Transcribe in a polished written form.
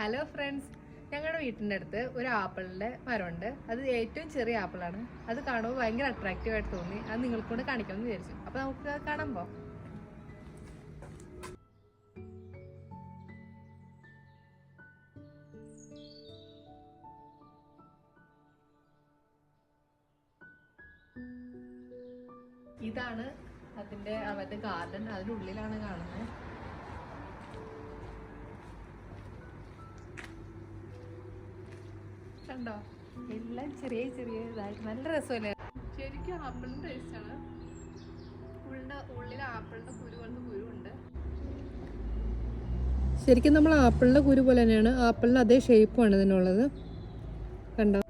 Hello friends, ഞങ്ങളുടെ വീട്ടിൻ്റെ അടുത്ത് ഒരു ആപ്പിളിൻ്റെ മരമുണ്ട്. അത് ഏറ്റവും ചെറിയ ആപ്പിളാണ്. അത് കാണുമ്പോൾ ഭയങ്കര അട്രാക്റ്റീവായിട്ട് തോന്നി. അത് നിങ്ങൾക്ക് കൂടെ കാണിക്കണമെന്ന് വിചാരിച്ചു. അപ്പോൾ നമുക്ക് കാണാൻ പോകാം. ഇതാണ് അവരുടെ ഗാർഡൻ. അതിനുള്ളിലാണ് കാണുന്നത്. കണ്ടോ, എല്ലാം ചെറിയ ചെറിയ ഇതായിട്ട് നല്ല രസമല്ലേ. ശരിക്കും ആപ്പിളിൻ്റെ ടേസ്റ്റാണ്. ഉള്ളിൽ ആപ്പിളിൻ്റെ കുരു പോലത്തെ കുരുണ്ട്. ശരിക്കും നമ്മൾ ആപ്പിളിൻ്റെ കുരു പോലെ തന്നെയാണ്. ആപ്പിളിൻ്റെ അതേ ഷേപ്പാണ് ഇതിനുള്ളത്. കണ്ടോ.